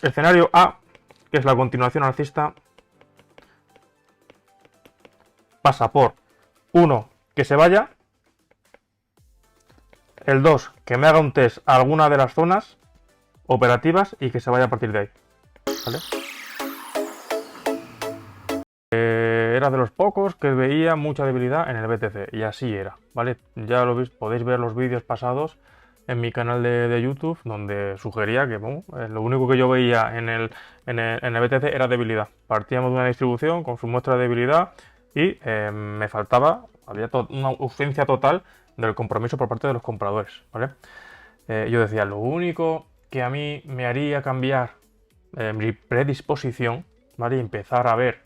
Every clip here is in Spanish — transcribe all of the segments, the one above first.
Escenario A, que es la continuación alcista, pasa por 1, que se vaya, el 2, que me haga un test a alguna de las zonas operativas y que se vaya a partir de ahí, ¿vale? Era de los pocos que veía mucha debilidad en el BTC, y así era, ¿vale? Ya lo veis, podéis ver los vídeos pasados en mi canal de YouTube, donde sugería que bueno, lo único que yo veía en el BTC era debilidad. Partíamos de una distribución con su muestra de debilidad y me faltaba, había una ausencia total del compromiso por parte de los compradores, ¿vale? Yo decía, lo único que a mí me haría cambiar mi predisposición, ¿vale? Y empezar a ver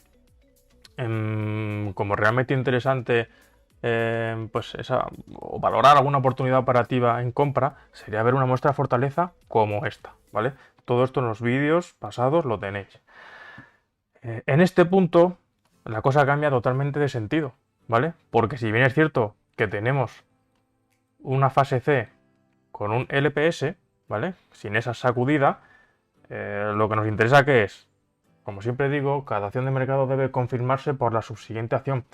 como realmente interesante pues o valorar alguna oportunidad operativa en compra, sería ver una muestra de fortaleza como esta, ¿vale? Todo esto en los vídeos pasados lo tenéis. En este punto la cosa cambia totalmente de sentido, ¿vale? Porque si bien es cierto que tenemos una fase C con un LPS, ¿vale? Sin esa sacudida, lo que nos interesa que es, como siempre digo, cada acción de mercado debe confirmarse por la subsiguiente acción.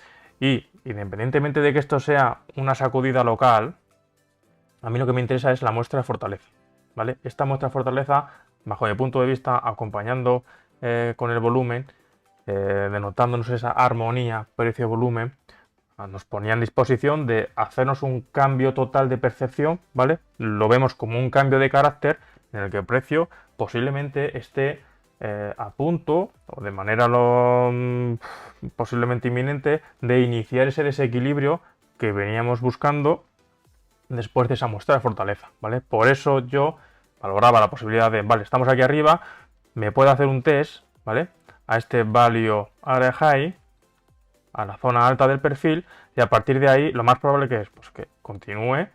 Y independientemente de que esto sea una sacudida local, a mí lo que me interesa es la muestra de fortaleza, ¿vale? Esta muestra de fortaleza, bajo mi punto de vista, acompañando con el volumen, denotándonos esa armonía precio-volumen, nos ponía en disposición de hacernos un cambio total de percepción, ¿vale? Lo vemos como un cambio de carácter en el que el precio posiblemente esté a punto, o de manera posiblemente inminente, de iniciar ese desequilibrio que veníamos buscando después de esa muestra de fortaleza, ¿vale? Por eso yo valoraba la posibilidad de, vale, estamos aquí arriba, me puedo hacer un test, ¿vale? A este value area high, a la zona alta del perfil, y a partir de ahí lo más probable que es pues, que continúe,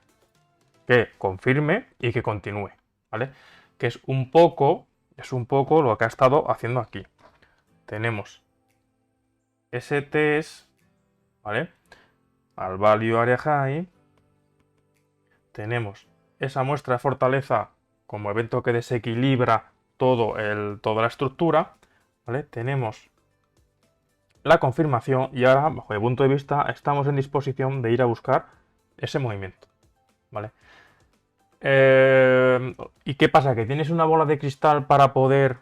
que confirme y que continúe, ¿vale? Que es un poco lo que ha estado haciendo aquí. Tenemos ese test, ¿vale? Al value area high, tenemos esa muestra de fortaleza como evento que desequilibra toda la estructura, ¿vale? Tenemos la confirmación y ahora, bajo mi punto de vista, estamos en disposición de ir a buscar ese movimiento, ¿vale? ¿Y qué pasa? Que tienes una bola de cristal para poder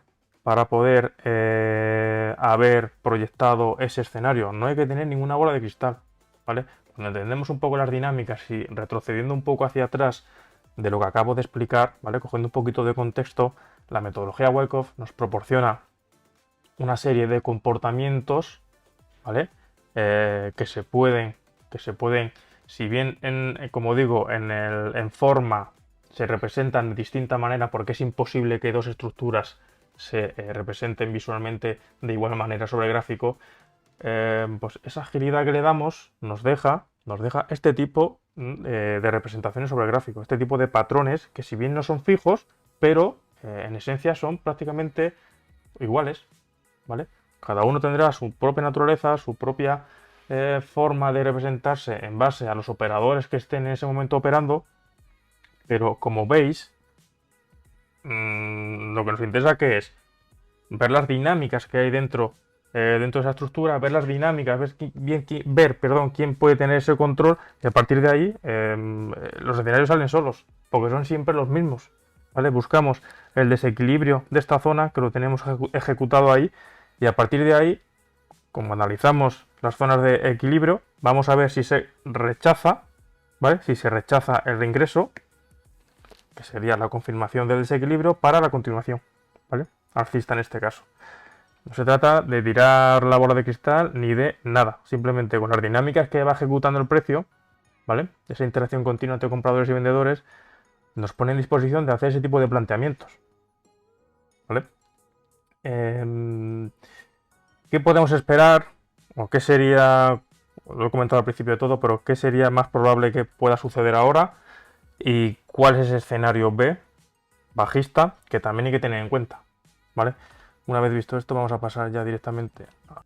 haber proyectado ese escenario. No hay que tener ninguna bola de cristal, ¿vale? Cuando entendemos un poco las dinámicas y retrocediendo un poco hacia atrás de lo que acabo de explicar, ¿vale? Cogiendo un poquito de contexto, la metodología Wyckoff nos proporciona una serie de comportamientos, ¿vale? Que se pueden, si bien, como digo, en forma se representan de distinta manera porque es imposible que dos estructuras se representen visualmente de igual manera sobre el gráfico, pues esa agilidad que le damos nos deja este tipo de representaciones sobre el gráfico, este tipo de patrones que si bien no son fijos, pero en esencia son prácticamente iguales, ¿vale? Cada uno tendrá su propia naturaleza, su propia forma de representarse en base a los operadores que estén en ese momento operando, pero como veis, lo que nos interesa que es ver las dinámicas que hay dentro de esa estructura, ver las dinámicas, ver quién puede tener ese control, y a partir de ahí los escenarios salen solos, porque son siempre los mismos, ¿vale? Buscamos el desequilibrio de esta zona, que lo tenemos ejecutado ahí, y a partir de ahí, como analizamos las zonas de equilibrio, vamos a ver si se rechaza, ¿vale? Si se rechaza el reingreso, que sería la confirmación del desequilibrio para la continuación, ¿vale? Alcista en este caso. No se trata de tirar la bola de cristal ni de nada, simplemente con las dinámicas que va ejecutando el precio, ¿vale? Esa interacción continua entre compradores y vendedores nos pone en disposición de hacer ese tipo de planteamientos, ¿vale? ¿Qué podemos esperar? ¿O qué sería, lo he comentado al principio de todo, pero qué sería más probable que pueda suceder ahora? ¿Y cuál es ese escenario B, bajista, que también hay que tener en cuenta, ¿vale? Una vez visto esto, vamos a pasar ya directamente a...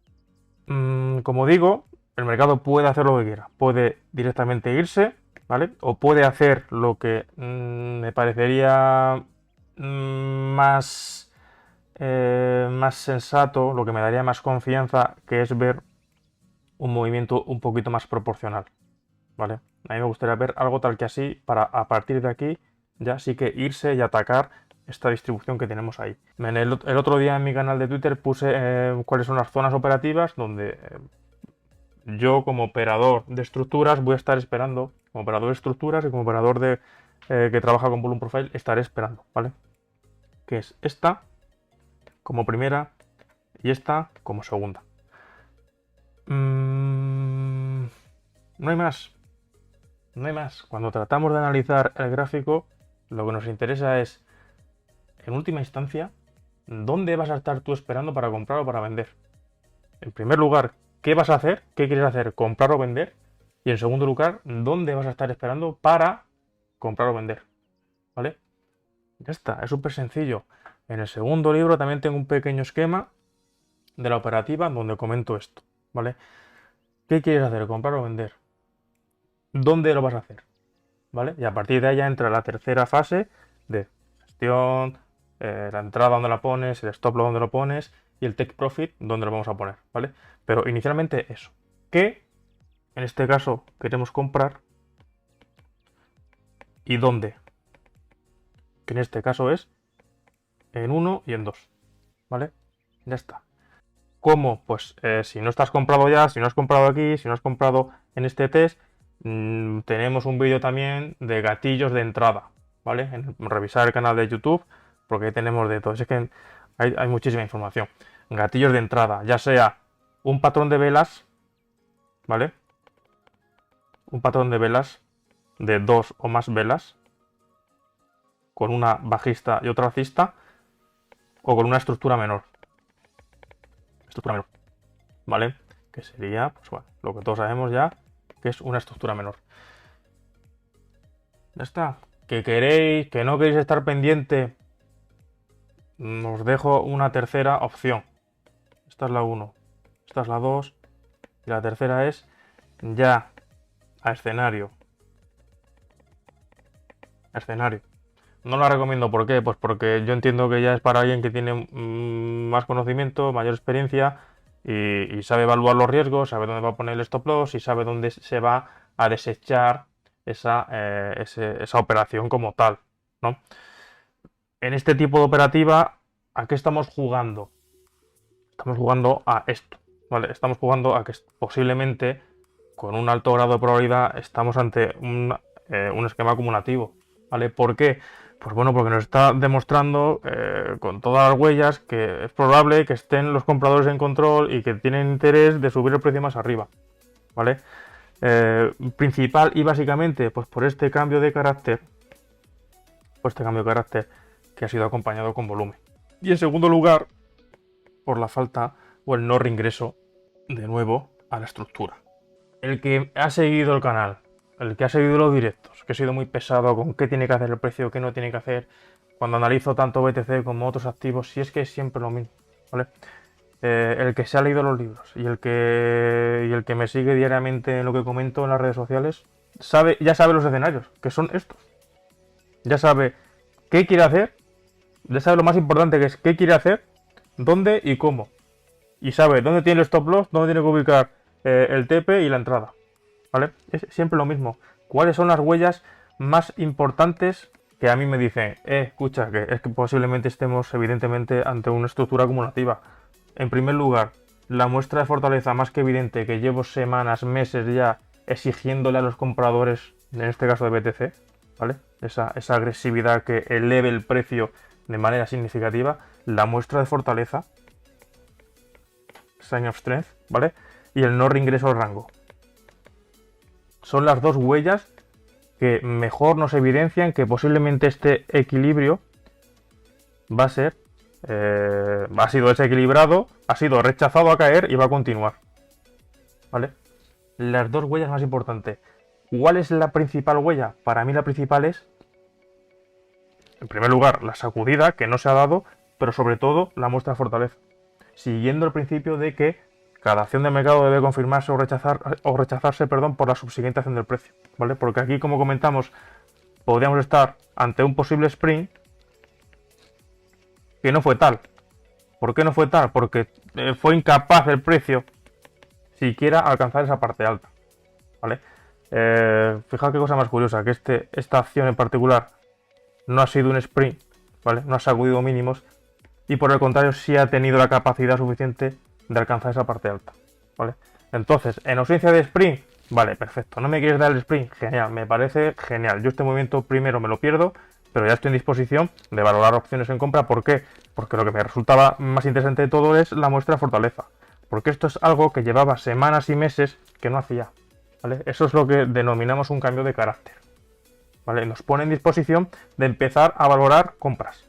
como digo, el mercado puede hacer lo que quiera. Puede directamente irse, ¿vale? O puede hacer lo que me parecería más más sensato, lo que me daría más confianza, que es ver un movimiento un poquito más proporcional, ¿vale? A mí me gustaría ver algo tal que así, para a partir de aquí ya sí que irse y atacar esta distribución que tenemos ahí. El otro día en mi canal de Twitter puse cuáles son las zonas operativas donde yo como operador de estructuras voy a estar esperando, como operador de estructuras y como operador de, que trabaja con Volume Profile, estaré esperando, ¿vale? Que es esta como primera y esta como segunda. No hay más. No hay más. Cuando tratamos de analizar el gráfico, lo que nos interesa es, en última instancia, ¿dónde vas a estar tú esperando para comprar o para vender? En primer lugar, ¿qué vas a hacer? ¿Qué quieres hacer? ¿Comprar o vender? Y en segundo lugar, ¿dónde vas a estar esperando para comprar o vender? ¿Vale? Ya está, es súper sencillo. En el segundo libro también tengo un pequeño esquema de la operativa donde comento esto, ¿vale? ¿Qué quieres hacer? ¿Comprar o vender? ¿Dónde lo vas a hacer? ¿Vale? Y a partir de ahí ya entra la tercera fase de gestión, la entrada donde la pones, el stop loss donde lo pones y el take profit donde lo vamos a poner, ¿vale? Pero inicialmente eso. ¿Qué en este caso queremos comprar y dónde? Que en este caso es en 1 y en 2, ¿vale? Ya está. ¿Cómo? Pues si no estás comprado ya, si no has comprado aquí, si no has comprado en este test, tenemos un vídeo también de gatillos de entrada, ¿vale? Revisar el canal de YouTube, porque ahí tenemos de todo. Es que hay muchísima información. Gatillos de entrada, ya sea un patrón de velas, ¿vale? Un patrón de velas de 2 o más velas, con una bajista y otra alcista, o con una estructura menor. Estructura menor, ¿vale? Que sería, pues bueno, lo que todos sabemos ya, que es una estructura menor. Ya está. Que queréis, que no queréis estar pendiente, os dejo una tercera opción. Esta es la 1, esta es la 2 y la tercera es ya a escenario. A escenario. No la recomiendo, ¿por qué? Pues porque yo entiendo que ya es para alguien que tiene más conocimiento, mayor experiencia y sabe evaluar los riesgos, sabe dónde va a poner el stop loss y sabe dónde se va a desechar esa operación como tal, ¿no? En este tipo de operativa, ¿a qué estamos jugando? Estamos jugando a esto, ¿vale? Estamos jugando a que posiblemente con un alto grado de probabilidad estamos ante un esquema acumulativo, ¿vale? ¿Por qué? Pues bueno, porque nos está demostrando con todas las huellas que es probable que estén los compradores en control y que tienen interés de subir el precio más arriba, ¿vale? Principal y básicamente, pues por este cambio de carácter, que ha sido acompañado con volumen. Y en segundo lugar, por la falta o el no reingreso de nuevo a la estructura. El que ha seguido el canal, el que ha seguido los directos, que he sido muy pesado con qué tiene que hacer el precio, qué no tiene que hacer, cuando analizo tanto BTC como otros activos, si es que es siempre lo mismo, ¿vale? El que se ha leído los libros y el que me sigue diariamente en lo que comento en las redes sociales, ya sabe los escenarios, que son estos. Ya sabe qué quiere hacer, ya sabe lo más importante que es qué quiere hacer, dónde y cómo. Y sabe dónde tiene el stop loss, dónde tiene que ubicar el TP y la entrada. ¿Vale? Es siempre lo mismo. ¿Cuáles son las huellas más importantes que a mí me dicen? Escucha, que es que posiblemente estemos evidentemente ante una estructura acumulativa. En primer lugar, la muestra de fortaleza más que evidente que llevo semanas, meses ya exigiéndole a los compradores, en este caso de BTC, ¿vale? Esa agresividad que eleve el precio de manera significativa, la muestra de fortaleza, Sign of Strength, ¿vale? Y el no reingreso al rango. Son las dos huellas que mejor nos evidencian que posiblemente este equilibrio va a ser, ha sido desequilibrado, ha sido rechazado a caer y va a continuar, ¿vale? Las dos huellas más importantes. ¿Cuál es la principal huella? Para mí la principal es, en primer lugar, la sacudida que no se ha dado, pero sobre todo la muestra de fortaleza. Siguiendo el principio de que cada acción de mercado debe confirmarse o rechazarse por la subsiguiente acción del precio, ¿vale? Porque aquí, como comentamos, podríamos estar ante un posible sprint que no fue tal, ¿Por qué no fue tal? Porque fue incapaz el precio siquiera alcanzar esa parte alta, ¿vale? Fijaos qué cosa más curiosa, que esta acción en particular no ha sido un sprint, ¿vale? No ha sacudido mínimos y por el contrario sí ha tenido la capacidad suficiente de alcanzar esa parte alta, ¿vale? Entonces, en ausencia de sprint, vale, perfecto. ¿No me quieres dar el sprint? Genial, me parece genial. Yo este movimiento primero me lo pierdo, pero ya estoy en disposición de valorar opciones en compra. ¿Por qué? Porque lo que me resultaba más interesante de todo es la muestra de fortaleza. Porque esto es algo que llevaba semanas y meses que no hacía, ¿vale? Eso es lo que denominamos un cambio de carácter, ¿vale? Nos pone en disposición de empezar a valorar compras.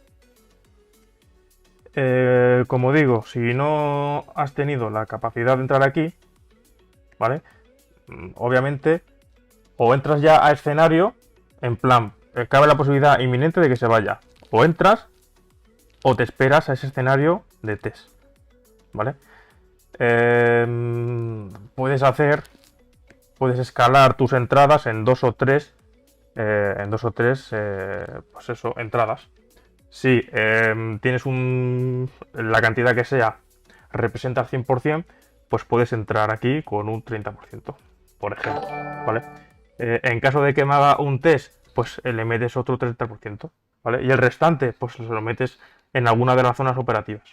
Como digo, si no has tenido la capacidad de entrar aquí, ¿vale? Obviamente, o entras ya a escenario, en plan, cabe la posibilidad inminente de que se vaya. O entras, o te esperas a ese escenario de test, ¿vale? Puedes escalar tus entradas en dos o tres, pues eso, entradas. Si tienes la cantidad que sea, representa al 100%, pues puedes entrar aquí con un 30%, por ejemplo, ¿vale? En caso de que me haga un test, pues le metes otro 30%, ¿vale? Y el restante, pues se lo metes en alguna de las zonas operativas.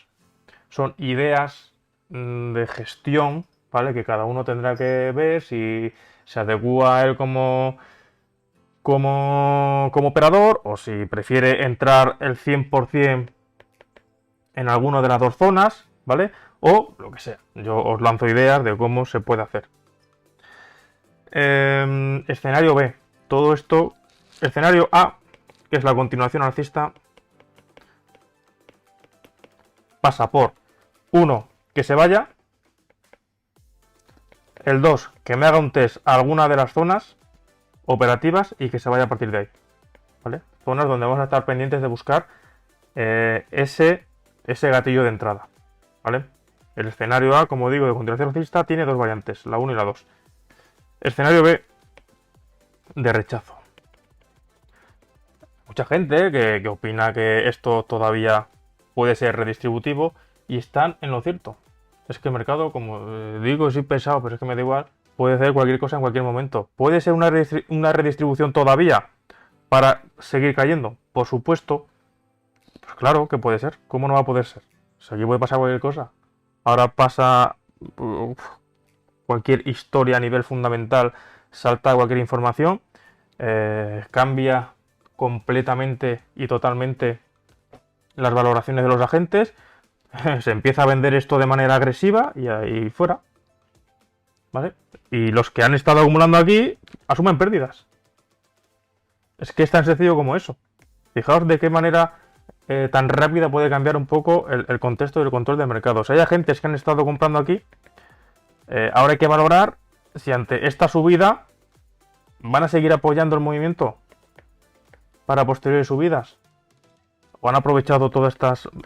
Son ideas de gestión, ¿vale? Que cada uno tendrá que ver si se adecua a él como operador o si prefiere entrar el 100% en alguna de las dos zonas, ¿vale? O lo que sea. Yo os lanzo ideas de cómo se puede hacer. Escenario B. Todo esto. Escenario A, que es la continuación alcista, pasa por 1, que se vaya. El 2, que me haga un test a alguna de las zonas operativas y que se vaya a partir de ahí, ¿vale? Zonas donde vamos a estar pendientes de buscar ese gatillo de entrada, ¿vale? El escenario A, como digo, de continuación alcista, tiene dos variantes, la 1 y la 2. Escenario B, de rechazo. Mucha gente que opina que esto todavía puede ser redistributivo y están en lo cierto. Es que el mercado, como digo, soy pesado, pero es que me da igual, puede hacer cualquier cosa en cualquier momento. ¿Puede ser una redistribución todavía para seguir cayendo? Por supuesto. Pues claro que puede ser. ¿Cómo no va a poder ser? O sea, aquí puede pasar cualquier cosa. Ahora pasa cualquier historia a nivel fundamental, salta cualquier información, cambia completamente y totalmente las valoraciones de los agentes, se empieza a vender esto de manera agresiva y ahí fuera, ¿vale? Y los que han estado acumulando aquí asumen pérdidas. Es que es tan sencillo como eso. Fijaos de qué manera tan rápida puede cambiar un poco el contexto del control del mercado. Si hay agentes que han estado comprando aquí, ahora hay que valorar si ante esta subida van a seguir apoyando el movimiento para posteriores subidas o han aprovechado toda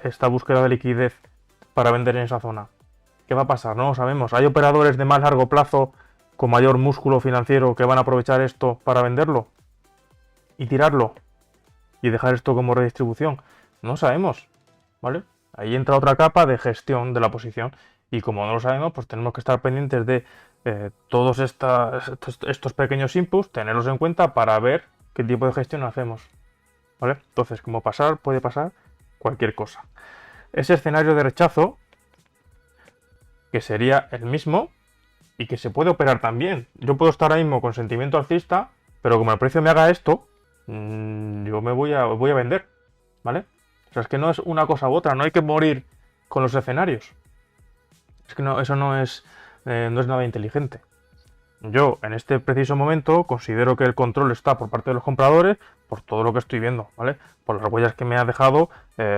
esta búsqueda de liquidez para vender en esa zona. ¿Qué va a pasar? No lo sabemos. Hay operadores de más largo plazo con mayor músculo financiero que van a aprovechar esto para venderlo y tirarlo y dejar esto como redistribución. No lo sabemos, ¿vale? Ahí entra otra capa de gestión de la posición y como no lo sabemos, pues tenemos que estar pendientes de todos estos pequeños inputs, tenerlos en cuenta para ver qué tipo de gestión hacemos, ¿vale? Entonces, como puede pasar cualquier cosa. Ese escenario de rechazo, que sería el mismo y que se puede operar también. Yo puedo estar ahora mismo con sentimiento alcista, pero como el precio me haga esto, yo me voy a vender, ¿vale? O sea, es que no es una cosa u otra, no hay que morir con los escenarios. Es que no, eso no es nada inteligente. Yo, en este preciso momento, considero que el control está por parte de los compradores por todo lo que estoy viendo, ¿vale? Por las huellas que me ha dejado,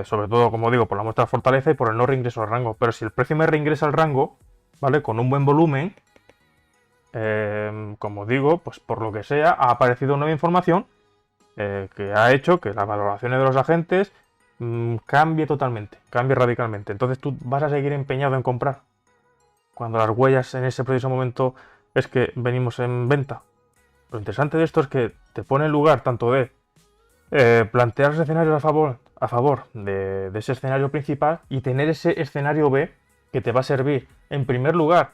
sobre todo, como digo, por la muestra de fortaleza y por el no reingreso al rango. Pero si el precio me reingresa al rango, ¿vale? Con un buen volumen, como digo, pues por lo que sea, ha aparecido nueva información que ha hecho que las valoraciones de los agentes cambie totalmente, cambie radicalmente. Entonces tú vas a seguir empeñado en comprar cuando las huellas en ese preciso momento es que venimos en venta. Lo interesante de esto es que te pone en lugar tanto de plantear escenarios a favor de ese escenario principal y tener ese escenario B que te va a servir, en primer lugar,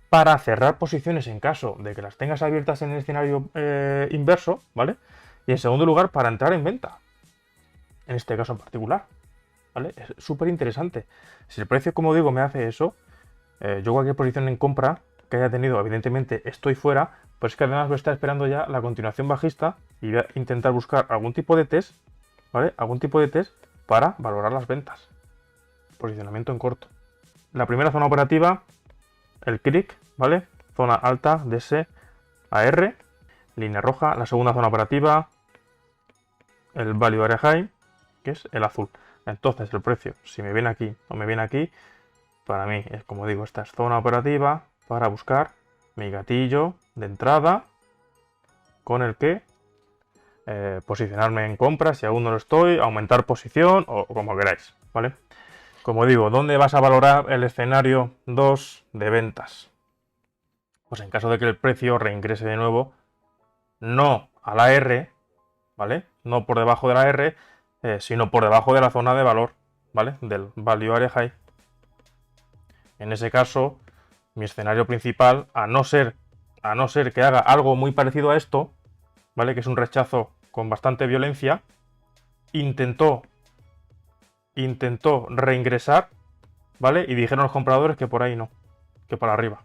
para cerrar posiciones en caso de que las tengas abiertas en el escenario inverso, ¿vale? Y en segundo lugar, para entrar en venta, en este caso en particular, ¿vale? Es súper interesante. Si el precio, como digo, me hace eso, yo cualquier posición en compra que haya tenido, evidentemente estoy fuera, pues es que además voy a estar esperando ya la continuación bajista y voy a intentar buscar algún tipo de test, ¿vale? Algún tipo de test para valorar las ventas. Posicionamiento en corto. La primera zona operativa, el CRIC, ¿vale? Zona alta, DS, AR, línea roja. La segunda zona operativa, el Value Area High, que es el azul. Entonces el precio, si me viene aquí o me viene aquí, para mí es, como digo, esta es zona operativa para buscar mi gatillo de entrada con el que posicionarme en compra si aún no lo estoy, aumentar posición o como queráis, ¿vale? Como digo, ¿dónde vas a valorar el escenario 2 de ventas? Pues en caso de que el precio reingrese de nuevo, no a la R, ¿vale? No por debajo de la R, sino por debajo de la zona de valor, ¿vale? Del Value Area High. En ese caso, mi escenario principal, a no ser que haga algo muy parecido a esto, ¿vale? Que es un rechazo con bastante violencia, intentó reingresar, ¿vale? Y dijeron los compradores que por ahí no, que por arriba.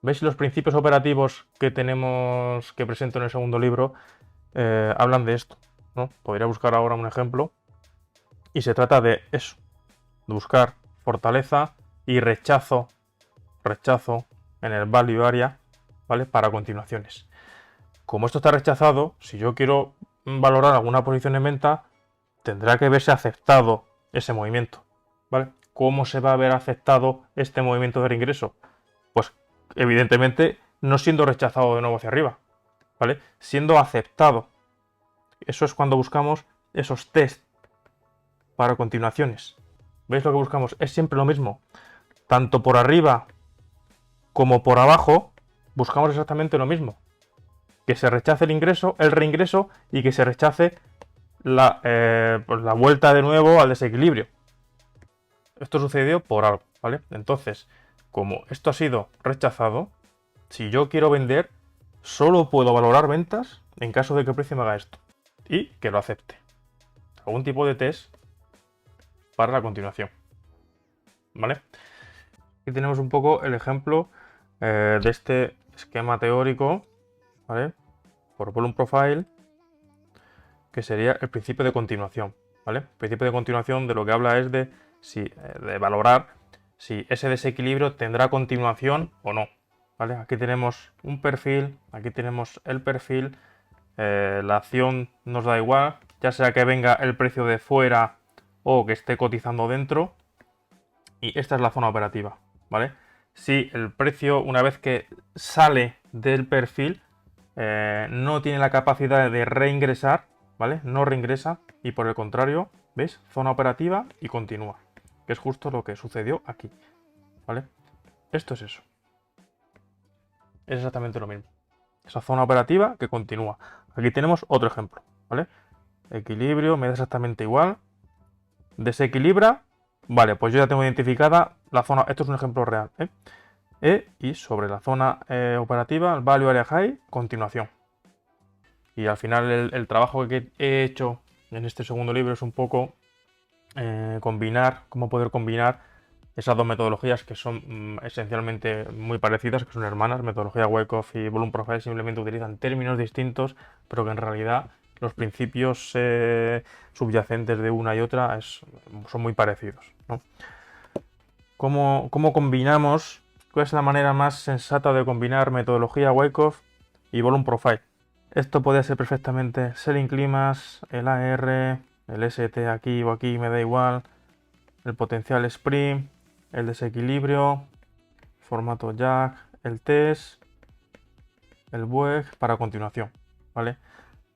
¿Veis? Los principios operativos que tenemos, que presento en el segundo libro, hablan de esto, ¿no? Podría buscar ahora un ejemplo. Y se trata de eso, de buscar fortaleza y rechazo en el value area, ¿vale? Para continuaciones. Como esto está rechazado, si yo quiero valorar alguna posición en venta, tendrá que verse aceptado ese movimiento, ¿vale? ¿Cómo se va a ver aceptado este movimiento de reingreso? Pues evidentemente no siendo rechazado de nuevo hacia arriba, ¿vale? Siendo aceptado. Eso es cuando buscamos esos test para continuaciones. ¿Veis lo que buscamos? Es siempre lo mismo. Tanto por arriba como por abajo buscamos exactamente lo mismo. Que se rechace el reingreso y que se rechace pues la vuelta de nuevo al desequilibrio. Esto sucedió por algo, ¿vale? Entonces, como esto ha sido rechazado, si yo quiero vender, solo puedo valorar ventas en caso de que el precio me haga esto y que lo acepte. Algún tipo de test para la continuación, ¿vale? Aquí tenemos un poco el ejemplo de este esquema teórico, ¿vale? Por volume profile, que sería el principio de continuación, ¿vale? El principio de continuación de lo que habla es de valorar si ese desequilibrio tendrá continuación o no, ¿vale? Aquí tenemos un perfil, aquí tenemos el perfil, la acción nos da igual, ya sea que venga el precio de fuera o que esté cotizando dentro, y esta es la zona operativa, ¿vale? Si el precio, una vez que sale del perfil, no tiene la capacidad de reingresar, ¿vale? No reingresa y por el contrario, ¿veis? Zona operativa y continúa, que es justo lo que sucedió aquí, ¿vale? Esto es eso. Es exactamente lo mismo. Esa zona operativa que continúa. Aquí tenemos otro ejemplo, ¿vale? Equilibrio, me da exactamente igual. Desequilibra, vale, pues yo ya tengo identificada la zona, esto es un ejemplo real, y sobre la zona operativa, el Value Area High, continuación. Y al final el trabajo que he hecho en este segundo libro es un poco combinar, cómo poder combinar esas dos metodologías que son esencialmente muy parecidas, que son hermanas. Metodología Wyckoff y Volume Profile simplemente utilizan términos distintos, pero que en realidad los principios subyacentes de una y otra son muy parecidos, ¿no? ¿Cómo combinamos? ¿Cuál es la manera más sensata de combinar metodología Wyckoff y Volume Profile? Esto puede ser perfectamente Selling Climax, el AR, el ST aquí o aquí, me da igual, el potencial Sprint, el desequilibrio, formato Jack, el test, el WEG para continuación, ¿vale?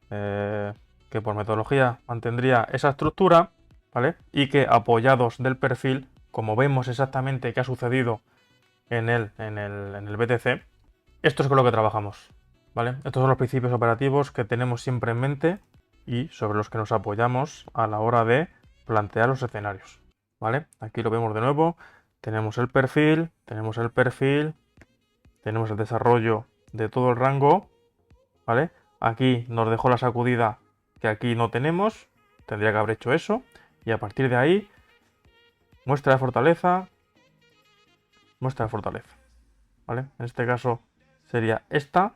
Que por metodología mantendría esa estructura, ¿vale? Y que apoyados del perfil, como vemos exactamente que ha sucedido en el BTC, esto es con lo que trabajamos, ¿vale? Estos son los principios operativos que tenemos siempre en mente y sobre los que nos apoyamos a la hora de plantear los escenarios, ¿vale? Aquí lo vemos de nuevo, tenemos el perfil, tenemos el desarrollo de todo el rango, ¿vale? Aquí nos dejó la sacudida que aquí no tenemos, tendría que haber hecho eso, y a partir de ahí, muestra de fortaleza, ¿vale? En este caso sería esta,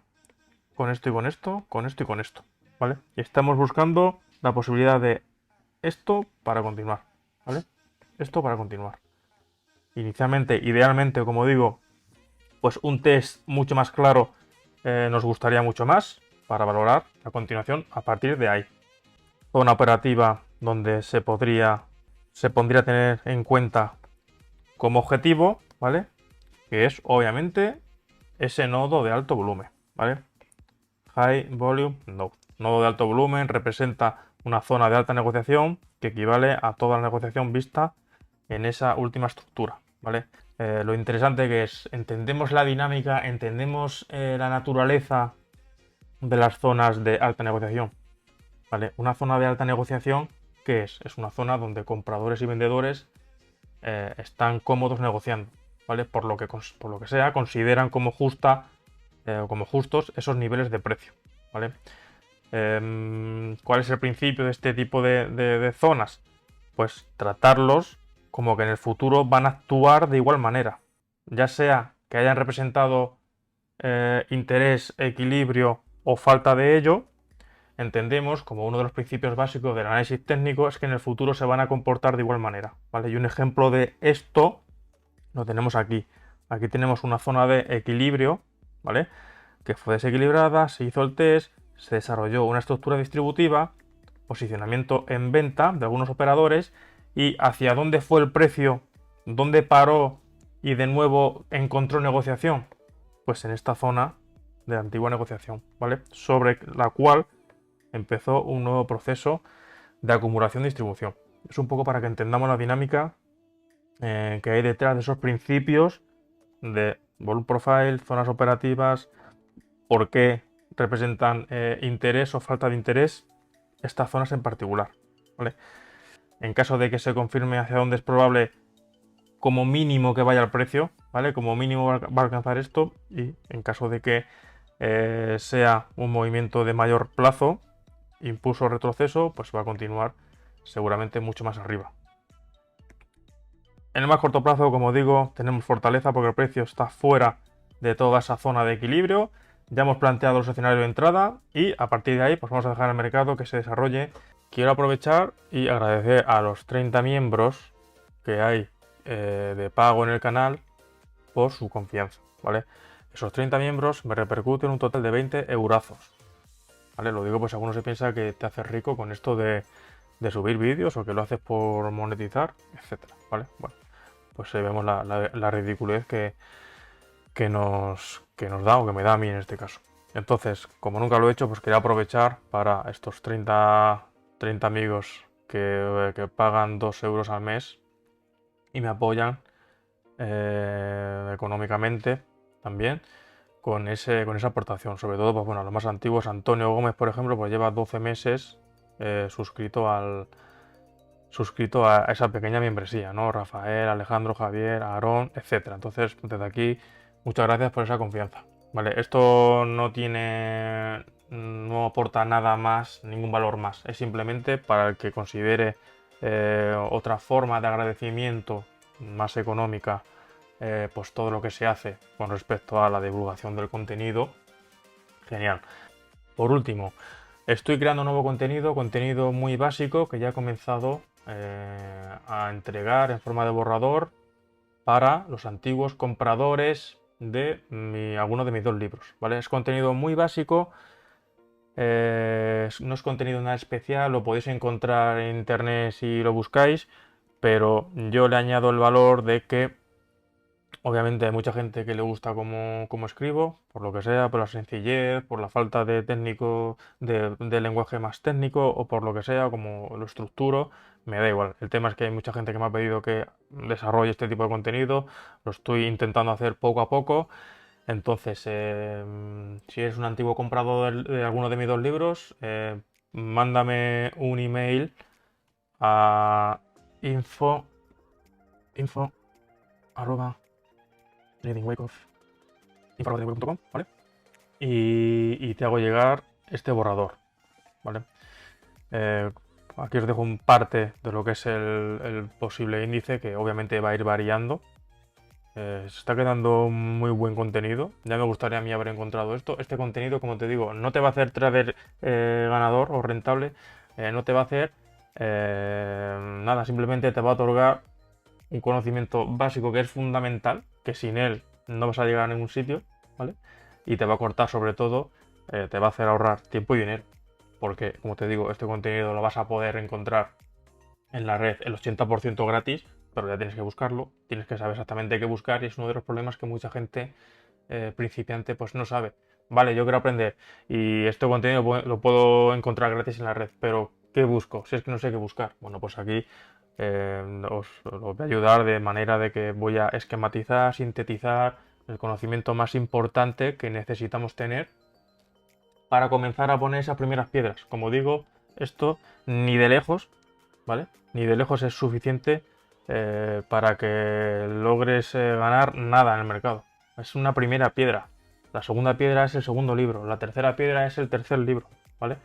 con esto y con esto, con esto y con esto, ¿vale? Y estamos buscando la posibilidad de esto para continuar, ¿vale? Esto para continuar. Inicialmente, idealmente, como digo, pues un test mucho más claro nos gustaría mucho más para valorar a continuación a partir de ahí. Zona operativa donde se pondría tener en cuenta como objetivo, ¿vale? Que es obviamente ese nodo de alto volumen, ¿vale? High Volume Node. Nodo de alto volumen representa una zona de alta negociación que equivale a toda la negociación vista en esa última estructura, ¿vale? Lo interesante que es, entendemos la dinámica, entendemos la naturaleza de las zonas de alta negociación, ¿vale? Una zona de alta negociación, ¿qué es? Es una zona donde compradores y vendedores están cómodos negociando, ¿vale? Por lo que sea, consideran como justa o como justos esos niveles de precio, ¿vale? ¿Cuál es el principio de este tipo de zonas? Pues tratarlos como que en el futuro van a actuar de igual manera, ya sea que hayan representado interés, equilibrio o falta de ello. Entendemos como uno de los principios básicos del análisis técnico es que en el futuro se van a comportar de igual manera, ¿vale? Y un ejemplo de esto lo tenemos aquí. Aquí tenemos una zona de equilibrio, ¿vale? Que fue desequilibrada, se hizo el test, se desarrolló una estructura distributiva, posicionamiento en venta de algunos operadores y hacia dónde fue el precio, dónde paró y de nuevo encontró negociación. Pues en esta zona de antigua negociación, ¿vale? Sobre la cual empezó un nuevo proceso de acumulación y distribución. Es un poco para que entendamos la dinámica que hay detrás de esos principios de volume profile, zonas operativas, por qué representan interés o falta de interés estas zonas en particular, ¿vale? En caso de que se confirme hacia dónde es probable como mínimo que vaya el precio, ¿vale? Como mínimo va a alcanzar esto y en caso de que sea un movimiento de mayor plazo, impulso o retroceso, pues va a continuar seguramente mucho más arriba. En el más corto plazo, como digo, tenemos fortaleza porque el precio está fuera de toda esa zona de equilibrio. Ya hemos planteado los escenarios de entrada y a partir de ahí pues vamos a dejar al mercado que se desarrolle. Quiero aprovechar y agradecer a los 30 miembros que hay de pago en el canal por su confianza, ¿vale? Esos 30 miembros me repercuten un total de 20 eurazos, ¿vale? Lo digo pues si alguno se piensa que te haces rico con esto de subir vídeos o que lo haces por monetizar, etcétera, ¿vale? Bueno, pues vemos la ridiculez que nos da o que me da a mí en este caso. Entonces, como nunca lo he hecho, pues quería aprovechar para estos 30 amigos que pagan 2 euros al mes y me apoyan económicamente también con esa aportación. Sobre todo, pues bueno, los más antiguos, Antonio Gómez, por ejemplo, pues lleva 12 meses suscrito a esa pequeña membresía, ¿no? Rafael, Alejandro, Javier, Aarón, etcétera. Entonces, desde aquí, muchas gracias por esa confianza. Vale, esto no aporta nada más, ningún valor más. Es simplemente para el que considere otra forma de agradecimiento más económica, pues todo lo que se hace con respecto a la divulgación del contenido. Genial. Por último, estoy creando nuevo contenido muy básico que ya he comenzado a entregar en forma de borrador para los antiguos compradores de algunos de mis 2 libros, ¿vale? Es contenido muy básico, no es contenido nada especial, lo podéis encontrar en internet si lo buscáis, pero yo le añado el valor de que obviamente hay mucha gente que le gusta cómo escribo, por lo que sea, por la sencillez, por la falta de técnico, de lenguaje más técnico o por lo que sea, como lo estructuro, me da igual. El tema es que hay mucha gente que me ha pedido que desarrolle este tipo de contenido, lo estoy intentando hacer poco a poco. Entonces, si eres un antiguo comprador de alguno de mis 2 libros, mándame un email a info arroba tradingwakeoff.com, ¿vale? Y te hago llegar este borrador, ¿vale? Aquí os dejo un parte de lo que es el posible índice, que obviamente va a ir variando. Se está quedando muy buen contenido. Ya me gustaría a mí haber encontrado esto. Este contenido, como te digo, no te va a hacer trader ganador o rentable. No te va a hacer nada. Simplemente te va a otorgar un conocimiento básico que es fundamental, que sin él no vas a llegar a ningún sitio, ¿vale? Y te va a cortar, sobre todo, te va a hacer ahorrar tiempo y dinero. Porque, como te digo, este contenido lo vas a poder encontrar en la red el 80% gratis, pero ya tienes que buscarlo, tienes que saber exactamente qué buscar, y es uno de los problemas que mucha gente principiante pues no sabe. Vale, yo quiero aprender y este contenido lo puedo encontrar gratis en la red, pero ¿qué busco? Si es que no sé qué buscar. Bueno, pues aquí os voy a ayudar de manera de que voy a esquematizar, sintetizar el conocimiento más importante que necesitamos tener para comenzar a poner esas primeras piedras. Como digo, esto ni de lejos, ¿vale? Ni de lejos es suficiente para que logres ganar nada en el mercado. Es una primera piedra. La segunda piedra es el segundo libro. La tercera piedra es el tercer libro, ¿vale?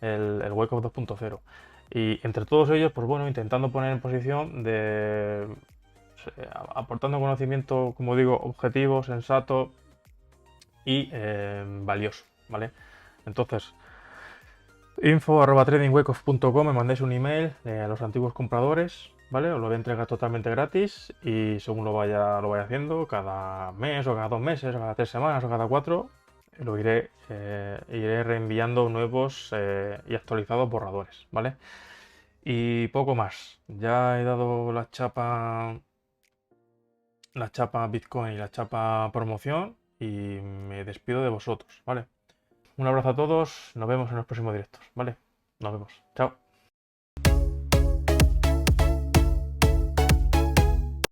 El Wake Up 2.0. Y entre todos ellos, pues bueno, intentando poner en posición de aportando conocimiento, como digo, objetivo, sensato y valioso, ¿vale? Entonces, info@tradingwakeoff.com, me mandéis un email a los antiguos compradores, ¿vale? Os lo voy a entregar totalmente gratis y según lo vaya haciendo, cada mes o cada 2 meses o cada 3 semanas o cada 4, iré reenviando nuevos y actualizados borradores, ¿vale? Y poco más. Ya he dado la chapa Bitcoin y la chapa promoción y me despido de vosotros, ¿vale? Un abrazo a todos, nos vemos en los próximos directos, ¿vale? Nos vemos, chao.